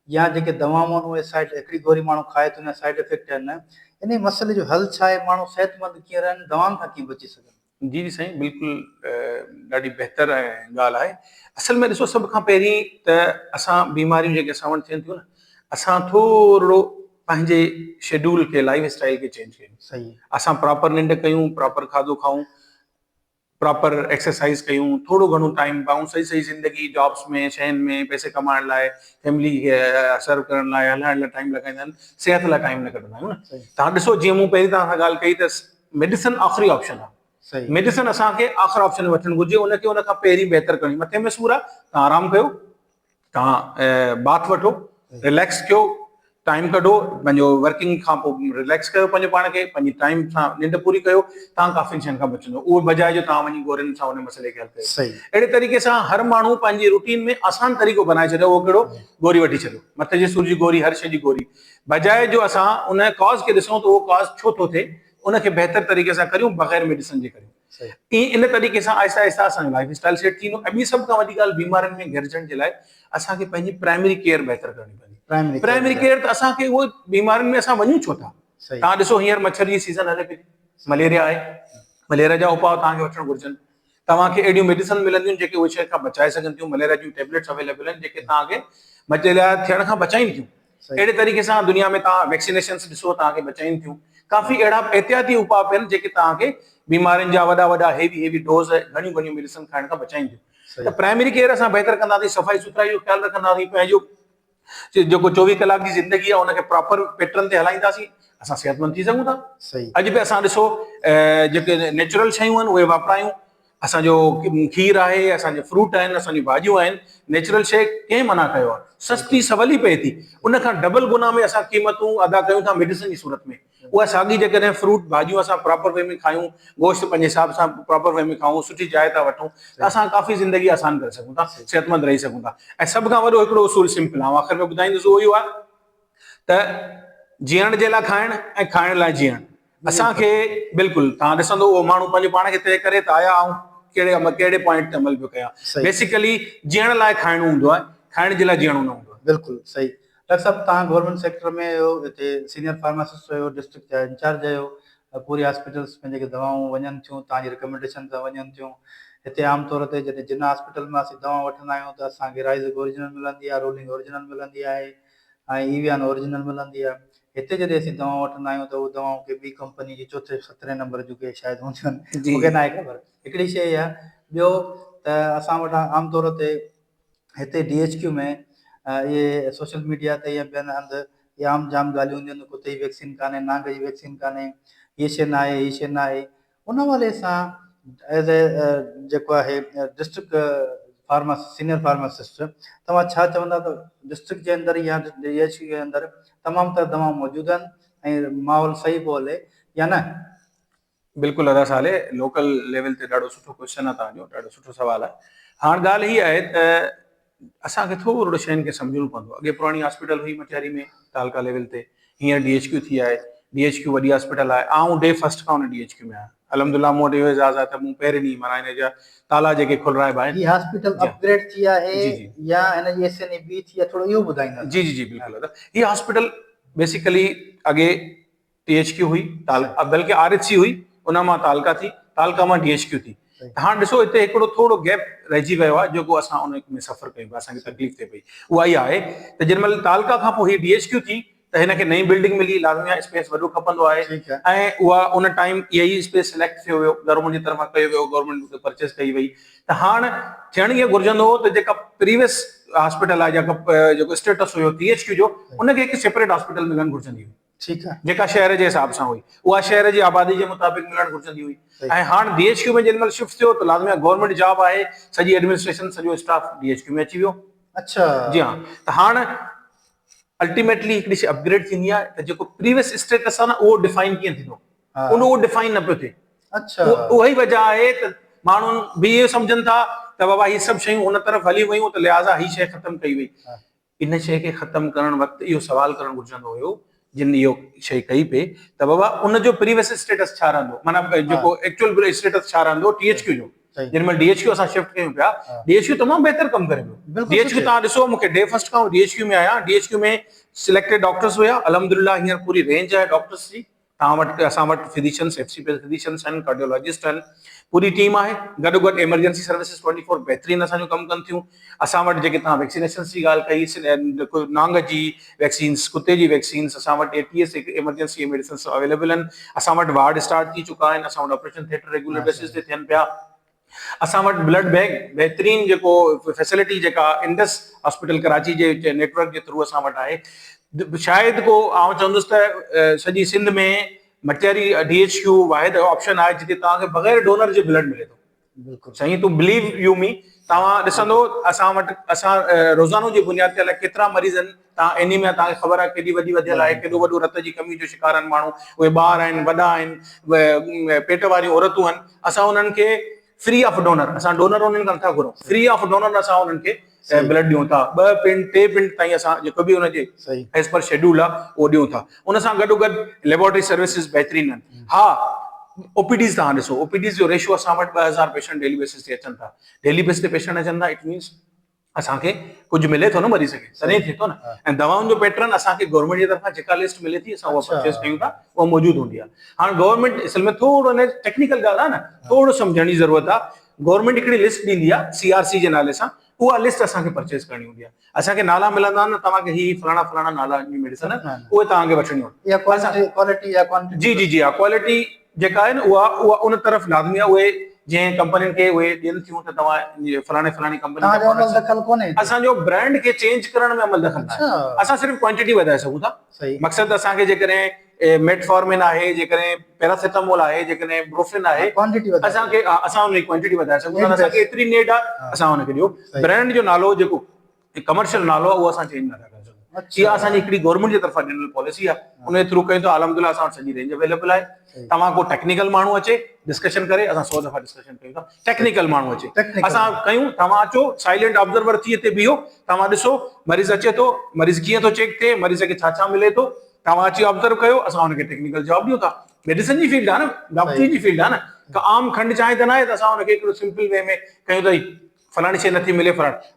या जेके दवाऊं आहिनि उहे साइड, हिकिड़ी गोरी माण्हू खाए थो उन साइड इफेक्ट आहिनि, इन मसइले जो हल छा आहे? माण्हू सेहतमंद कीअं रहनि, दवाउनि खां कीअं बची सघनि? जी जी साईं, बिल्कुलु ॾाढी बहितर ॻाल्हि आहे। असल में ॾिसो, सभ खां पहिरीं त असां बीमारियूं जेके असां वटि थियनि थियूं न, असां थोरो पंहिंजे शेड्यूल खे, लाइफ स्टाइल खे चेंज कयूं। सही, असां प्रॉपर निंड कयूं, प्रॉपर खाधो खाऊं, प्रॉपर एक्सरसाइज कयूं, थोरो घणो टाइम पाऊं, सही सही ज़िंदगी जॉब्स में, शयुनि में पैसे कमाइण लाइ, फैमिली खे सर्व करण लाइ, हलाइण लाइ टाइम लॻाईंदा आहिनि, सिहत लाइ टाइम न कढंदा आहियूं न। तव्हां ॾिसो, जीअं मूं पहिरीं तव्हां सां ॻाल्हि कई त मेडिसिन आख़िरी ऑप्शन आहे। सही, मेडिसिन असांखे आख़िर ऑप्शन में वठणु घुरिजे, उनखे उन खां पहिरीं बहितर करणी। मथे में सूर आहे, तव्हां आराम कयो, तव्हां बाथ वठो, रिलैक्स कयो, टाइम कढो, पंहिंजो वर्किंग खां पोइ रिलैक्स कयो पंहिंजे पाण खे, पंहिंजी टाइम सां निंड पूरी कयो, तव्हां काफ़ी शयुनि खां बचंदो, उहो बजाए जो तव्हां वञी गोरियुनि सां उन मसइले खे हल कयो। सही, अहिड़े तरीक़े सां हर माण्हू पंहिंजी रूटीन में आसान तरीक़ो बनाए छॾियो, उहो कहिड़ो? गोरी वठी छॾियो, मथे जे सूर जी गोरी, हर शइ जी गोरी, बजाए जो असां उन कॉज़ खे ॾिसूं त उहो कॉज़ छो थो थिए, उनखे बहितर तरीक़े सां करियूं बग़ैर मेडिसिन जे करियूं। इन तरीक़े सां आहिस्ता आहिस्ता असांजो लाइफ स्टाइल सेट थींदो। ऐं ॿी सभ खां वॾी ॻाल्हि, बीमारियुनि में घिरजण जे लाइ असांखे पंहिंजी प्राइमरी केयर बहितर करणी पवंदी। प्राइमरी केयर त असांखे उहो बीमारियुनि में असां वञूं छो था? तव्हां ॾिसो, हींअर मच्छर जी सीज़न हले पई, मलेरिया आहे, मलेरिया जा उपाउ तव्हांखे वठणु घुरिजनि। तव्हांखे अहिड़ियूं मेडिसिन मिलंदियूं जेके उहे शइ खां बचाए सघनि थियूं, मलेरिया जूं टेबलेट्स अवेलेबल आहिनि जेके तव्हांखे मलेरिया थियण खां बचाइनि थियूं। अहिड़े तरीक़े सां दुनिया में तव्हां वैक्सीनेशन्स ॾिसो, तव्हांखे बचाइनि थियूं। काफ़ी अहिड़ा एहतियाती उपाउ आहिनि जेके तव्हांखे बीमारियुनि जा वॾा वॾा हेवी डोज़, घणियूं घणियूं मेडिसिन खाइण खां बचाइनि थियूं। त प्राइमरी केयर असां बहितर कंदासीं, सफ़ाई सुथराई जो ख़्यालु रखंदासीं, पंहिंजो जेको 24 कलाक जी ज़िंदगी आहे उनखे प्रॉपर पैटर्न ते हलाईंदासीं, असां सेहतमंद थी सघूं था। अॼु बि असां ॾिसो, जेके नेचुरल शयूं आहिनि उहे वापरायूं। असांजो खीर आहे, असांजे फ्रूट आहिनि, असांजी भाॼियूं आहिनि, नेचुरल शइ कंहिं मना कयो आहे? सस्ती सवली पए थी, उन खां डबल गुना में असां क़ीमतूं अदा कयूं था मेडिसिन जी सूरत में। उहा साॻी जेकॾहिं फ्रूट भाॼियूं असां प्रॉपर वे में खायूं, गोश्त पंहिंजे हिसाब सां प्रॉपर वे में खाऊं, सुठी जाइ था वठूं, त असां काफ़ी ज़िंदगी आसान करे सघूं था, सेहतमंद रही सघूं था। ऐं सभ खां वॾो हिकिड़ो उसूल सिंपल आहे, आख़िर में ॿुधाईंदुसि, उहो इहो आहे त जीअण जे लाइ खाइण ऐं खाइण लाइ जीअण। असांखे बिल्कुलु, तव्हां ॾिसंदो, उहो माण्हू पंहिंजे पाण खे तय करे त आया ऐं कहिड़े पॉइंट ते अमल पियो कयां। बेसिकली जीअण लाइ खाइणो हूंदो आहे, खाइण जे लाइ जीअणो न हूंदो आहे। बिल्कुलु सही। डॉक्टर साहब, तव्हां गवर्नमेंट सेक्टर में आहियो, हिते सीनियर फार्मासिस्ट आहियो, डिस्ट्रिक्ट जा इंचार्ज आहियो, पूरी हॉस्पिटल्स में जेके दवाऊं वञनि थियूं तव्हांजी रिकमेंडेशन सां वञनि थियूं। हिते आमतौर ते जॾहिं जिन हॉस्पिटल में असीं दवा वठंदा आहियूं त असांखे राइज़ ओरिजिनल मिलंदी आहे, रोलिंग ओरिजिनल मिलंदी आहे, ऐं ईवियान ओरिजिनल मिलंदी आहे। हिते जॾहिं असीं दवा वठंदा आहियूं त उहो दवाऊं के ॿी कंपनी जी 4थे 17 नंबर जूं के शायदि हूंदियूं आहिनि, मूंखे न आहे ख़बर। हिकिड़ी शइ आहे। ॿियो त असां वटि आमतौर ते हिते DHQ में इहे सोशल मीडिया ते या ॿियनि हंधि इहे आम जाम ॻाल्हियूं हूंदियूं आहिनि, कुते जी वैक्सीन कान्हे, नांग जी वैक्सीन कान्हे, हीअ शइ न आहे, हीअ शइ न आहे। उन वाले सां एज़ ए जेको आहे डिस्ट्रिक्ट सीनियर फार्मासिस्ट, तव्हां छा चवंदा त डिस्ट्रिक्ट जे अंदरि या DHQ जे अंदरि तमामु त दवाऊं मौजूदु आहिनि ऐं माहौल सही पियो हले या न? बिल्कुलु अदा साले, लोकल लेवल ते ॾाढो सुठो क्वेश्चन आहे तव्हांजो, ॾाढो सुठो सुवाल आहे। हाणे ॻाल्हि हीअ आहे त असांखे थोरो शयुनि खे सम्झणो पवंदो। अॻे पुराणी हॉस्पिटल हुई मटियारी में, तालका लेवल ते, हींअर DHQ थी आहे। DHQ वॾी हॉस्पिटल आहे, ऐं डे फर्स्ट खां हुन DHQ में आहे। अलहमदुलिल्लाह, मूं वटि इहो एज़ाज़ आहे त मूं पहिरें ॾींहुं माना हिन जा ताला जेके खुलराइबा आहिनि। हीअ हॉस्पिटल अपग्रेड थी आहे या हिन जी SNEB थी आहे, थोरो इहो ॿुधाईंदा? जी जी जी बिल्कुलु। हीअ हॉस्पिटल बेसिकली अॻे DHQ हुई, बल्कि RHC हुई, उन मां तालका थी, तालका मां DHQ थी। हाणे ॾिसो, हिते हिकिड़ो थोरो गैप रहिजी वियो आहे जेको असां उन में सफ़र कयूं, असांखे तकलीफ़ थिए पई। उहा इहा आहे त जेॾीमहिल तालका खां पोइ हीअ DHQ थी त हिनखे नई बिल्डिंग मिली, लाज़मी आहे, स्पेस वॾो खपंदो आहे, ऐं उहा उन टाइम इहा ई स्पेस सिलेक्ट थियो वियो, गवर्नमेंट जी तरफ़ां कयो वियो, गवर्नमेंट परचेस कई वई। त हाणे थियणु इहो घुरिजंदो हो त जेका प्रीवियस हॉस्पिटल आहे, जेको स्टेटस हुयो DHQ जो, उनखे हिकु सेपरेट हॉस्पिटल मिलणु घुरिजंदी हुई। ठीकु आहे। जेका शहर जे हिसाब सां हुई उहा शहर जी आबादी जे मुताबिक़ मिलणु घुरिजंदी हुई। ऐं हाणे DHQ में जेॾी महिल शिफ्ट थियो त लाज़मी गवर्नमेंट जॉब आहे, सॼी एडमिनिस्ट्रेशन सॼो स्टाफ DHQ में अची वियो। अच्छा जी हाँ, त हाणे अल्टीमेटली हिकिड़ी शइ अपग्रेड थींदी आहे त जेको प्रीवियस स्टेटस आहे न उहो डिफाइन कीअं थींदो, उहो डिफाइन न पियो थिए। अच्छा उहा ई वजह आहे त माण्हू बि इहो सम्झनि था त बाबा हीअ सभु शयूं हुन तरफ़ हली वयूं त लिहाज़ा हीअ शइ ख़तमु कई वई। इन शइ खे ख़तमु करण वक़्तु इहो सवाल करणु घुरिजंदो हुयो जिन इहो शइ कई पे त बाबा उन जो प्रीवियस स्टेटस छा रहंदो, माना जेको एक्चुअल स्टेटस छा रहंदो DHQ जो। जिन महिल DHQ असां शिफ्ट कयूं पिया, DHQ तमामु बहितर कमु करे पियो। DHQ तव्हां ॾिसो, मूंखे डे फर्स्ट खां DHQ में आया, DHQ में सिलेक्टेड डॉक्टर्स हुया, अलहमदुलिल्लाह हींअर पूरी रेंज आहे डॉक्टर्स जी। तव्हां वटि असां वटि फिजिशियंस, FCP फिजिशियंस आहिनि, कार्डियोलॉजिस्ट आहिनि, पूरी टीम आहे। गॾोगॾु एमरजेंसी सर्विसिस 24 बहितरीन असांजो कमु कनि थियूं। असां वटि जेके तव्हां वैक्सीनेशन जी ॻाल्हि कई, नांग जी वैक्सीन्स, कुते जी वैक्सीन्स, असां वटि ATS एमरजेंसी मेडिसिन अवेलेबल आहिनि। असां वटि वार्ड स्टार्ट थी चुका आहिनि, असां वटि ऑपरेशन थिएटर रेगुलर बेसिस ते थियनि पिया। असां वटि ब्लड बैंक बहितरीन जेको फैसिलिटी जेका इंडस हॉस्पिटल कराची जे नेटवर्क जे थ्रू असां वटि आहे। शायदि को आउं चवंदुसि त सॼी सिंध में मटियारी DHQ वाहिद ऑप्शन आहे जिते तव्हांखे बग़ैर डोनर जे ब्लड मिले थो। बिल्कुलु साईं, तू बिलीव यू मी, तव्हां ॾिसंदो असां वटि असां रोज़ानो जी बुनियाद ते अलाए केतिरा मरीज़ आहिनि। तव्हां एनीमिया तव्हांखे ख़बर आहे केॾी वॾी वधियल आहे, केॾो वॾो रत जी कमी जो शिकार आहिनि माण्हू, उहे ॿार आहिनि, वॾा आहिनि, पेट वारियूं औरतूं आहिनि। असां उन्हनि खे फ्री ऑफ डोनर, असां डोनर उन्हनि खां नथा घुरूं, फ्री ऑफ डोनर असां उन्हनि खे ब्लड ॾियूं था। 2 पिंट 3 पिंट ताईं असां जेको बि हुनजे एज़ पर शेड्यूल आहे उहो ॾियूं था। उन सां गॾोगॾु लेबोरेटरी सर्विसिस बहितरीन आहिनि। हा, OPDs तव्हां ॾिसो, OPDs जो रेशियो असां वटि 2000 पेशेंट डेली बेसिस ते अचनि था। डेली बेसिस ते पेशेंट अचनि था, इट मीन्स असांखे कुझु मिले थो न मरीज़ खे, तॾहिं थिए थो न। ऐं दवाउनि जो पैटर्न असांखे गवर्नमेंट जी तरफ़ां जेका लिस्ट मिले थी असां उहा परचेस कयूं था, उहा मौजूदु हूंदी आहे। हाणे गवर्नमेंट असल में थोरो हिन टेक्निकल ॻाल्हि आहे न, थोरो सम्झण जी ज़रूरत आहे। गवर्नमेंट हिकिड़ी लिस्ट ॾींदी आहे CRC जे नाले सां, उहा लिस्ट असांखे परचेस करणी हूंदी आहे। असांखे नाला मिलंदा आहिनि, तव्हांखे ही फलाणा फलाणा नाला जी मेडिसिन उहे तव्हांखे वठणियूं आहिनि। जी जी जी, हा, क्वालिटी जेका आहे न उहा उन तरफ़ लाज़मी आहे। उहे जंहिं कंपनियुनि खे उहे ॾियनि थियूं त तव्हां फलाणी कंपनी, असांजो ब्रांड खे चेंज करण में अमल दख़ल न आहे। असां सिर्फ़ु क्वांटिटी वधाए सघूं था। मक़सदु असांखे जेकॾहिं मेटफॉर्मिन आहे, जेकॾहिं पैरासिटामोल आहे, जेकॾहिं ब्रोफिन आहे, असांखे असां हुनजी क्वांटिटी वधाए सघूं था। असांखे एतिरी नीड आहे, असां हुनखे ॾियो। ब्रांड जो नालो जेको कमर्शियल नालो आहे उहो असां चेंज नथा करे सघूं। इहा असांजी हिकिड़ी गवर्नमेंट जे तरफ़ां ॾिनल पॉलिसी आहे, उन थ्रू कयूं था। अलहमदुलिल्लाह असां वटि सॼी रेंज अवेलेबल आहे। तव्हां को टेक्निकल माण्हू अचे डिस्कशन करे, असां 100 दफ़ा डिस्कशन कयूं था। टेक्निकल माण्हू अचे असां कयूं, तव्हां अचो साइलेंट ऑब्जर्वर थी हिते बीहो, तव्हां ॾिसो मरीज़ अचे थो, मरीज़ कीअं थो चेक थिए, मरीज़ खे छा छा मिले थो, तव्हां अची ऑब्जर्व कयो, असां हुनखे टेक्निकल जवाब ॾियूं था। मेडिसिन जी फील्ड आहे न, डॉक्टरी जी फील्ड आहे न। त आम खंड चांहि त न आहे त असां हुनखे हिकिड़ो सिंपल वे में कयूं त फलाणी शइ नथी मिले,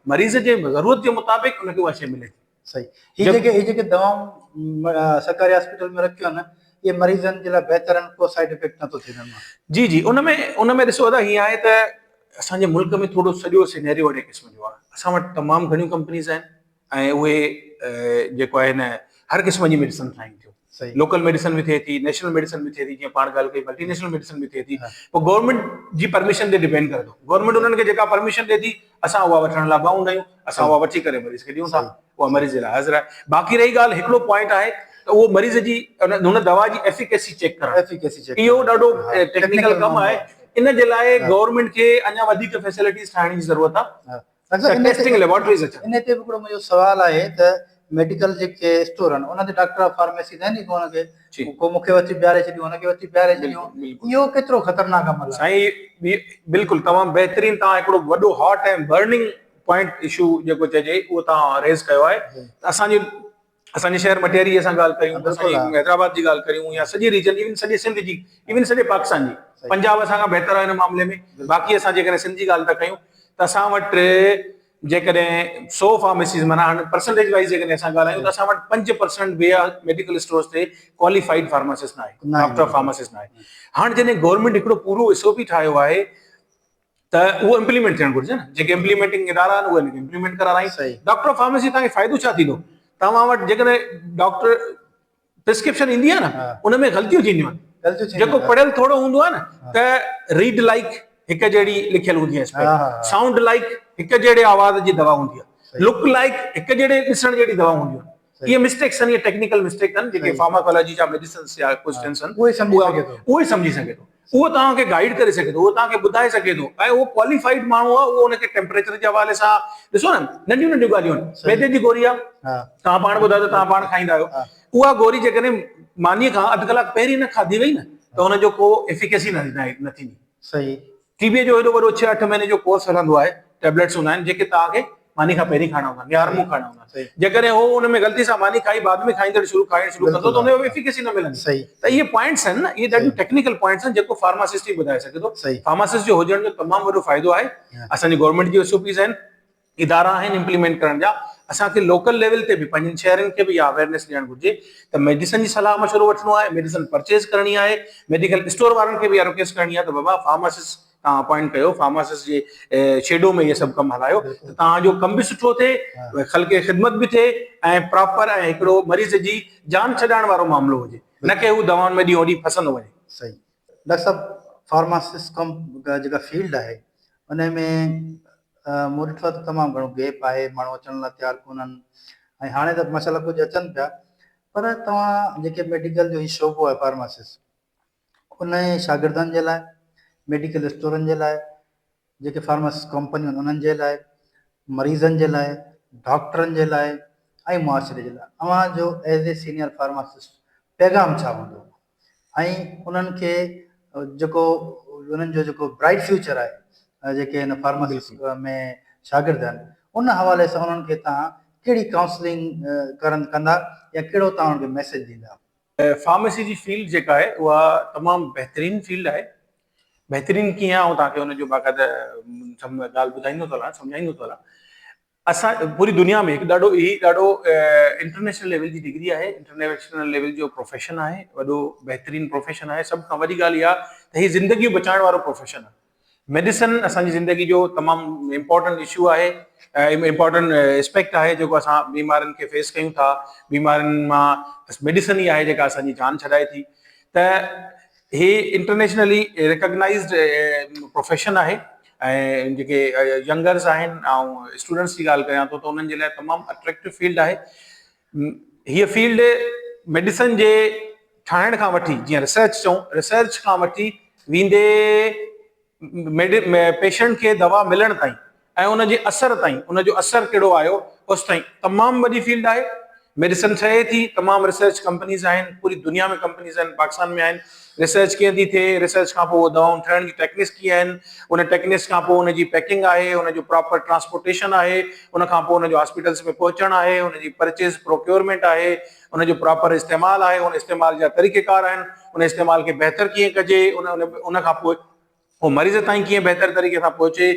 मरीज़ जे ज़रूरत जे मुताबिक़ हुनखे उहा शइ मिले। सही, ये जेके दवाऊं सरकारी हॉस्पिटल में रखियो न, ये मरीज़नि जे लाइ बहितर आहिनि, को साइड इफेक्ट नथो थिए। जी जी, उनमें ॾिसो दादा, हीअं आहे त असांजे मुल्क में थोरो सॼो सिनेरियो अहिड़े क़िस्म जो आहे। असां वटि तमामु घणियूं कंपनीज़ आहिनि ऐं उहे जेको आहे न हर क़िस्म जी मेडिसिन ठाहिनि थियूं। लोकल मेडिसिन बि थिए थी, नेशनल मेडिसिन बि थिए थी, जीअं पाण ॻाल्हि कई मल्टीनेशनल मेडिसिन बि थिए थी। पोइ गवर्नमेंट जी परमिशन ते डिपेंड करे थो। गवर्नमेंट उन्हनि खे जेका परमिशन ॾिए थी, असां उहा वठण लाइ भाऊं आहियूं, असां उहा वठी करे मरीज़ खे ॾियूं था, उहा मरीज़ जे लाइ हाज़िर आहे। बाक़ी रही ॻाल्हि, हिकिड़ो पॉइंट आहे त उहो मरीज़ जी हुन दवा जी एफिकेसी चेक करणु, इहो ॾाढो टेक्निकल कमु आहे। इन जे लाइ गवर्नमेंट खे अञा वधीक फैसिलिटीज़ ठाहिण जी ज़रूरत आहे। टेस्टिंग लेबोरेटरीज़ अचनि। इन ते हिकिड़ो मुंहिंजो सुवाल आहे त मेडिकल जेके स्टोर आहिनि, उन ते डॉक्टर फार्मेसी न नी कोन को मूंखे वठी ॿियारे छॾियो, हुनखे वठी ॿियारे छॾियो, इहो केतिरो ख़तरनाक अमल आहे? साईं बिल्कुलु तमामु बहितरीन, तव्हां हिकिड़ो वॾो हॉट ऐं बर्निंग पॉइंट इशू जेको चइजे उहो तव्हां रेज़ कयो आहे। असांजे शहर मटियारी जी असां ॻाल्हि कयूं, असांजी हैदराबाद जी ॻाल्हि कयूं, या सॼी रीजन, इवन सॼे सिंध जी, इवन सॼे पाकिस्तान जी, पंजाब असां खां बहितर आहे हिन मामले में। बाक़ी असां जेकॾहिं सिंध जी ॻाल्हि था कयूं त असां वटि जेकॾहिं 100 फार्मेसीज़, माना हाणे परसेंटेज वाइज़ जेकॾहिं असां ॻाल्हायूं त असां वटि 5% ॿिया मेडिकल स्टोर्स ते क्वालिफाइड फार्मासिस्ट न आहे, डॉक्टर फार्मासिस्ट न आहे। हाणे जॾहिं गवर्नमेंट हिकिड़ो पूरो SOP ठाहियो आहे त उहो इम्प्लीमेंट थियणु घुरिजे न। जेके इम्प्लीमेंटिंग इदारा आहिनि उहे इम्प्लीमेंट कराराइनि। डॉक्टर फार्मेसी तव्हांखे फ़ाइदो छा थींदो? तव्हां वटि जेकॾहिं डॉक्टर प्रिस्क्रिप्शन ईंदी आहे न, उन में ग़लतियूं थींदियूं आहिनि। जेको पढ़ियल थोरो हूंदो आहे न त रीड लाइक हिकु जहिड़ी लिखियल हूंदी आहे, साउंड लाइक हिकु जहिड़े आवाज़ जी दवा हूंदी आहे, लुक लाइक हिकु जहिड़े ॾिसण जहिड़ी दवा हूंदियूं आहिनि। ये मिस्टेक्स आहिनि, ये टेक्निकल मिस्टेक आहिनि जेके फार्माकोलॉजी जा मेडिसिन्स या क्वेश्चन्स आहिनि, उहे सम्झी सघे थो। उहे सम्झी सघे थो, उहो तव्हांखे गाइड करे सघे थो, उहो तव्हांखे ॿुधाए सघे थो, ऐं उहो क्वालिफाइड माण्हू आहे, उहो हुनखे टेम्परेचर जे हवाले सां ॾिसो न, नंढियूं नंढियूं ॻाल्हियूं आहिनि। मैदे जी गोरी आहे, तव्हां पाण ॿुधायो त तव्हां पाण खाईंदा आहियो, उहा गोरी जेकॾहिं मानीअ खां अधु कलाक पहिरीं न खाधी वई न त हुनजो को एफिकेसी न थींदी। सही। टीबीअ जो हेॾो वॾो 6-8 महीने जो कोर्स हलंदो आहे, टैबलेट्स हूंदा आहिनि जेके तव्हांखे मानी खां पहिरीं खाइणा हूंदा आहिनि, या हरमू खाइणा हूंदा आहिनि। जेकॾहिं हो हुन में ग़लती सां मानी खाई बाद में खाइण शुरू कंदो त हुनजो एफिकेसी न मिलंदी। त इहे पॉइंट्स आहिनि न, इहे ॾाढियूं टेक्निकल पॉइंट्स आहिनि जेको फार्मासिस्ट ई ॿुधाए सघे थो। फार्मासिस्ट जो हुजण जो तमामु वॾो फ़ाइदो आहे। असांजी गवर्नमेंट जी एसओपीज़ आहिनि, इदारा आहिनि इम्प्लीमेंट करण जा। असांखे लोकल लेवल ते बि पंहिंजनि शहरनि खे बि इहा अवेयरनेस ॾियणु घुरिजे त मेडिसिन जी सलाह मशवरो वठिणो आहे, मेडिसिन परचेज करणी आहे, मेडिकल स्टोर वारनि खे बि इहा रिक्वेस्ट करणी आहे त बाबा फार्मासिस्ट तव्हां अपॉइंट कयो, फार्मासिस्ट जे शेडो में इहे सभु कमु हलायो त तव्हांजो कमु बि सुठो थिए, ख़ल्क़ ख़िदमत बि थिए, ऐं प्रॉपर ऐं हिकिड़ो मरीज़ जी जान छॾाइण वारो मामिलो हुजे, न कि हू दवाउनि में ॾींहों ॾींहुं फसंदो वञे। सही। डॉक्टर साहब, फार्मासिस्ट कम जेका फील्ड आहे उन में मूं ॾिठो आहे त तमामु घणो गैप आहे, माण्हू अचण लाइ तयारु कोन्हनि, ऐं हाणे त मसाला कुझु अचनि पिया, पर तव्हां जेके मेडिकल जो ई शोबो आहे फार्मासिस्ट, उन शागिर्दनि जे लाइ, मेडिकल स्टोरनि जे लाइ, जेके फार्मासिस्ट कंपनियूं आहिनि उन्हनि जे लाइ, मरीज़नि जे लाइ, डॉक्टरनि जे लाइ ऐं मुआशिरे जे लाइ तव्हांजो एज़ ए सीनियर फार्मासिस्ट पैगाम छा हूंदो, ऐं उन्हनि खे जेको उन्हनि जो जेको ब्राइट फ्यूचर आहे जेके हिन फार्मासिस्ट में शागिर्द आहिनि, उन हवाले सां उन्हनि खे तव्हां कहिड़ी काउंसलिंग कंदा या कहिड़ो तव्हां उन्हनि खे मैसेज ॾींदा? फार्मेसी जी फील्ड जेका आहे उहा तमामु बहितरीनु फील्ड आहे। बहितरीनु कीअं आहे, तव्हांखे हुनजो बाक़ाइदा ॻाल्हि ॿुधाईंदो थो हलां, सम्झाईंदो थो हलां। असां पूरी दुनिया में हिकु ॾाढो इंटरनेशनल लेवल जी डिग्री आहे, इंटरनेशनल लेवल जो प्रोफेशन आहे, वॾो बहितरीनु प्रोफेशन आहे। सभ खां वॾी ॻाल्हि इहा त हीउ ज़िंदगियूं बचाइण वारो प्रोफेशन आहे। मेडिसिन असांजी ज़िंदगी जो तमामु इम्पोर्टेंट इशू आहे, इम्पोर्टेंट एस्पेक्ट आहे जेको असां बीमारियुनि खे फेस कयूं था। बीमारियुनि मां मेडिसिन ई आहे जेका असांजी जान छॾाए थी। त हे इंटरनेशनली रिकग्नाइज़्ड प्रोफेशन आहे, ऐं जेके यंगर्स आहिनि ऐं स्टूडेंट्स जी ॻाल्हि कयां थो त उन्हनि जे लाइ तमामु अट्रैक्टिव फील्ड आहे। हीअ फील्ड मेडिसिन जे ठाहिण खां वठी, जीअं रिसर्च चऊं, रिसर्च खां वठी वेंदे पेशेंट खे दवा मिलण ताईं ऐं उनजे असर ताईं, उनजो असर कहिड़ो आयो उस ताईं तमामु वॾी फील्ड आहे। मेडिसिन ठहे थी, तमामु रिसर्च कंपनीज़ आहिनि, पूरी दुनिया में कंपनीज़ आहिनि, पाकिस्तान में आहिनि। रिसर्च कीअं थी थिए, रिसर्च खां पोइ दवाऊं ठहण जी टेक्निक्स कीअं आहिनि, उन टेक्निक्स खां पोइ उनजी पैकिंग आहे, उनजो प्रॉपर ट्रांसपोर्टेशन आहे, उन खां पोइ उनजो हॉस्पिटल्स में पहुचणु आहे, उनजी परचेज प्रोक्योरमेंट आहे, उनजो प्रॉपर इस्तेमालु आहे, उन इस्तेमाल जा तरीक़ेकार आहिनि, उन इस्तेमाल खे बहितर कीअं कजे, उन खां पोइ उहो मरीज़ ताईं कीअं बहितर तरीक़े सां पहुचे।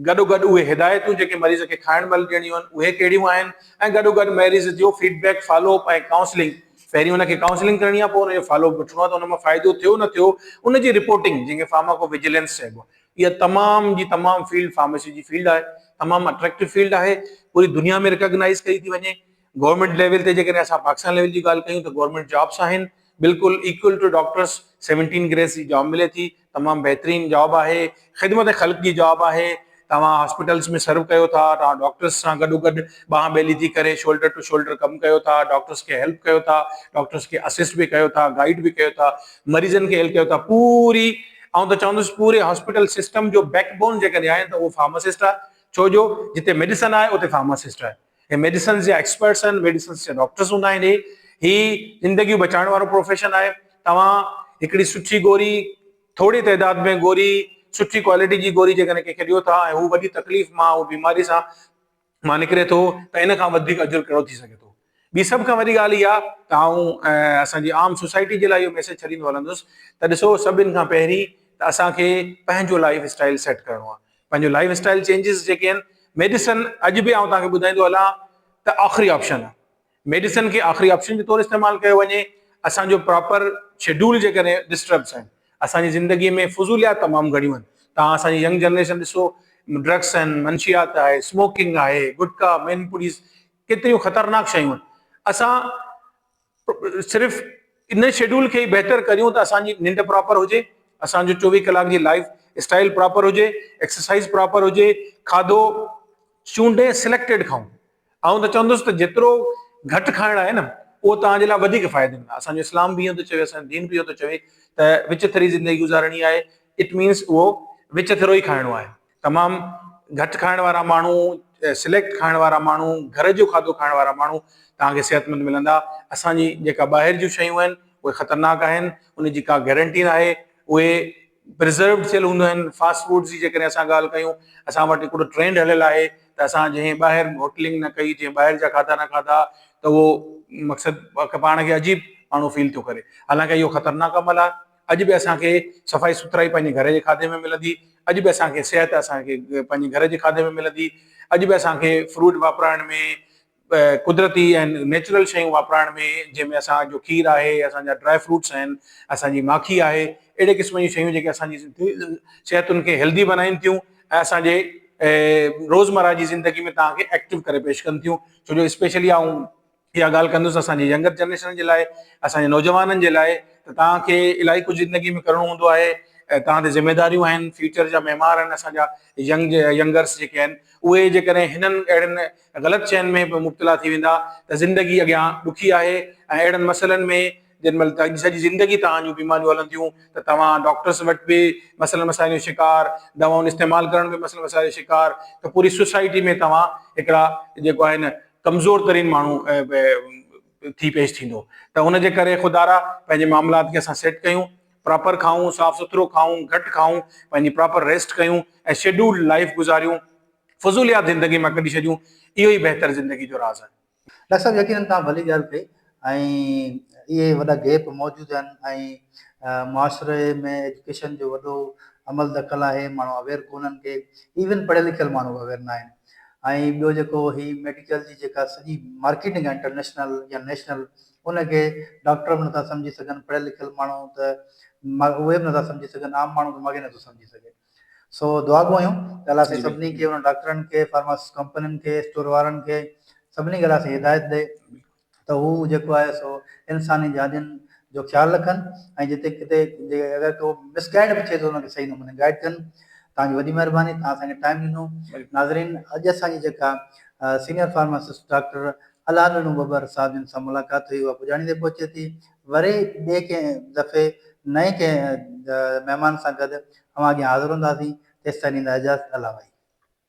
गॾोगॾु उहे हिदायतूं जेके मरीज़ खे खाइण महिल ॾियणियूं आहिनि उहे कहिड़ियूं आहिनि, ऐं गॾोगॾु मरीज़ जो फीडबैक, फॉलोअप ऐं काउंसलिंग। पहिरीं उनखे काउंसलिंग करणी आहे, पोइ उनजो फॉलोअप वठिणो आहे त उन मां फ़ाइदो थियो न थियो, उनजी रिपोर्टिंग जंहिंखे फार्माको विजिलेंस चइबो आहे। इहा तमामु जी तमामु फील्ड फार्मेसी जी फील्ड आहे, तमामु अट्रैक्टिव फील्ड आहे, पूरी दुनिया में रिकॉग्नाइज़ कई थी वञे। गवर्नमेंट लेवल ते जेकॾहिं असां पाकिस्तान लेवल जी ॻाल्हि कयूं त गवर्नमेंट जॉब्स आहिनि, बिल्कुलु इक्वल टू डॉक्टर्स। 17 ग्रेड्स जी जॉब मिले थी, तमामु बहितरीनु जॉब आहे, ख़िदमत ख़ल्क़ जी जॉब आहे। तव्हां हॉस्पिटल्स में सर्व कयो था, तव्हां डॉक्टर्स सां गॾोगॾु बांह ॿेली थी करे शोल्डर टू शोल्डर कमु कयो था, डॉक्टर्स खे हेल्प कयो था, डॉक्टर्स खे असिस्ट बि कयो था, गाइड बि कयो था, मरीज़नि खे हेल्प कयो था। पूरी ऐं त चवंदुसि पूरे हॉस्पिटल सिस्टम जो बैकबोन जेकॾहिं आहे त उहो फार्मासिस्ट आहे, छो जो जिते मेडिसिन आहे उते फार्मासिस्ट आहे। हे मेडिसिन जा एक्सपर्ट्स आहिनि, मेडिसिन जा डॉक्टर्स हूंदा आहिनि। ही ज़िंदगियूं बचाइण वारो प्रोफेशन आहे। तव्हां हिकिड़ी सुठी गोरी, थोरी तइदाद में गोरी, सुठी क्वालिटी जी गोरी जेकॾहिं कंहिंखे ॾियो था ऐं हू वॾी तकलीफ़ मां, उहो बीमारी सां मां निकिरे थो, त इन खां वधीक अजुर कहिड़ो थी सघे थो। ॿी सभ खां वॾी ॻाल्हि इहा त आऊं असांजी आम सोसाइटी जे लाइ इहो मैसेज छॾींदो हलंदुसि त ॾिसो, सभिनि खां पहिरीं त असांखे पंहिंजो लाइफ स्टाइल सेट करिणो आहे। पंहिंजो लाइफ स्टाइल चेंजिस जेके आहिनि, मेडिसिन अॼु बि आउं तव्हांखे ॿुधाईंदो हलां त आख़िरी ऑप्शन आहे। मेडिसिन खे आख़िरी ऑप्शन जे तौरु इस्तेमालु कयो वञे। असांजो प्रॉपर शेड्यूल जेकॾहिं डिस्टर्ब्स आहिनि, असांजी ज़िंदगीअ में फुज़ूलियात तमामु घणियूं आहिनि। तव्हां असांजी यंग जनरेशन ॾिसो, ड्रग्स आहिनि, मंशियात आहे, स्मोकिंग आहे, गुटका, मेन पुड़ीस, केतिरियूं ख़तरनाक शयूं आहिनि। असां सिर्फ़ु इन शेड्यूल खे ई बहितर करियूं त असांजी निंड प्रॉपर हुजे, असांजो 24 कलाक जी लाइफ स्टाइल प्रॉपर हुजे, एक्सरसाइज प्रॉपर हुजे, खाधो चूंडे सिलेक्टेड खाऊं। ऐं त चवंदुसि त जेतिरो घटि खाइणु आहे न, उहो तव्हांजे लाइ वधीक फ़ाइदेमंद आहे। असांजो इस्लाम बि इहो थो चवे, असांजो दीन बि इहो थो चवे त विच थरी ज़िंदगी गुज़ारणी आहे। इट मीन्स उहो विच थरो ई खाइणो आहे। तमामु घटि खाइण वारा माण्हू, सिलेक्ट खाइण वारा माण्हू, घर जो खाधो खाइण वारा माण्हू तव्हांखे सिहतमंद मिलंदा। असांजी जेका ॿाहिरि जूं शयूं आहिनि उहे ख़तरनाक आहिनि, उनजी का गारंटी न आहे। उहे प्रिज़र्व थियल हूंदा आहिनि। फास्ट फूड जी जेकॾहिं असां ॻाल्हि कयूं, असां वटि हिकिड़ो ट्रेंड हलियलु आहे त असां जंहिं ॿाहिरि होटलिंग न कई, जंहिं ॿाहिरि जा खाधा न खाधा, त उहो मक़सदु पाण खे अजीब माण्हू फील थो करे। हालांकि इहो ख़तरनाक अमल आहे। अॼु बि असांखे सफ़ाई सुथराई पंहिंजे घर जे खाधे में मिलंदी। अॼु बि असांखे सिहत असांखे पंहिंजे घर जे खाधे में मिलंदी। अॼु बि असांखे फ्रूट वापराइण में, कुदरती ऐं नेचुरल शयूं वापराइण में, जंहिंमें असांजो खीर आहे, असांजा ड्राई फ्रूट्स आहिनि, असांजी माखी आहे, अहिड़े क़िस्म जी शयूं जेके असांजी सिहतुनि खे हेल्दी बनाइनि थियूं ऐं असांजे रोज़मर्रा जी ज़िंदगी में तव्हांखे एक्टिव करे पेश कनि थियूं। छो जो स्पेशली आऊं इहा ॻाल्हि कंदुसि असांजी यंगर जनरेशन जे लाइ, असांजे नौजवाननि जे लाइ, त तव्हांखे इलाही कुझु ज़िंदगी में करिणो हूंदो आहे। तव्हां ते ज़िमेदारियूं आहिनि, फ्यूचर जा महिमान आहिनि असांजा यंगर्स जेके आहिनि। उहे जेकॾहिं हिननि अहिड़नि ग़लति शयुनि में मुब्तला थी वेंदा त ज़िंदगी अॻियां ॾुखी आहे। ऐं अहिड़नि मसइलनि में जेॾी महिल सॼी ज़िंदगी तव्हांजूं बीमारियूं हलंदियूं त तव्हां डॉक्टर्स वटि बि मसइलनि मसाइलनि जो शिकार, दवाऊं इस्तेमालु करण में मसइलनि मसाइल जो शिकार, त पूरी सोसाइटी में तव्हां हिकिड़ा जेको आहे न कमज़ोर तरीन माण्हू थी पेश थींदो। त हुनजे करे ख़ुदारा पंहिंजे मामलात खे असां सेट कयूं, प्रॉपर खाऊं, साफ़ सुथरो खाऊं, घटि खाऊं, पंहिंजी प्रॉपर रेस्ट कयूं ऐं शेड्यूल्ड लाइफ गुज़ारियूं, फज़ूलियात ज़िंदगी मां कढी छॾियूं। इहो ई बहितर ज़िंदगी जो राज़ आहे। डॉक्टर साहब यकीनन तव्हां भली ॻाल्हि कई ऐं इहे वॾा गैप मौजूदु आहिनि ऐं मुआशिरे में एजुकेशन जो वॾो अमल दख़ल आहे। माण्हू अवेयर कोन्हनि के, इवन पढ़ियल लिखियल माण्हू अवेयर न आहिनि। ऐं ॿियो जेको ही मेडिकल जी जेका सॼी मार्केटिंग आहे इंटरनेशनल या नेशनल, उनखे डॉक्टर बि नथा सम्झी सघनि, पढ़ियल लिखियल माण्हू त उहे बि नथा सम्झी सघनि, आम माण्हू त मॻे नथो सम्झी सघे। सो दुआ कयूं त अलाह साईं सभिनी खे, उन डॉक्टरनि खे, फार्मासिस्ट कंपनियुनि खे, स्टोर वारनि खे, सभिनी खे अलाह साईं हिदायत ॾे त हू जेको आहे सो इंसानी जानियुनि जो ख़्यालु रखनि ऐं जिते किथे अगरि को मिसगाइड बि थिए थो उनखे सही नमूने गाइड कनि। तव्हांजी वॾी महिरबानी, तव्हां असांखे टाइम ॾिनो। नाज़रीन, अॼु असांजी जेका सीनियर फार्मासिस्ट डॉक्टर अलाल बबर साहब जिन सां मुलाक़ात हुई, उहा पुॼाणी ते पहुचे थी। वरी ॿिए कंहिं दफ़े नए कंहिं महिमान सां गॾु अवां अॻियां हाज़िर हूंदासीं। तेसिताईं ॾींदा इजाज़त। अलाह भाई।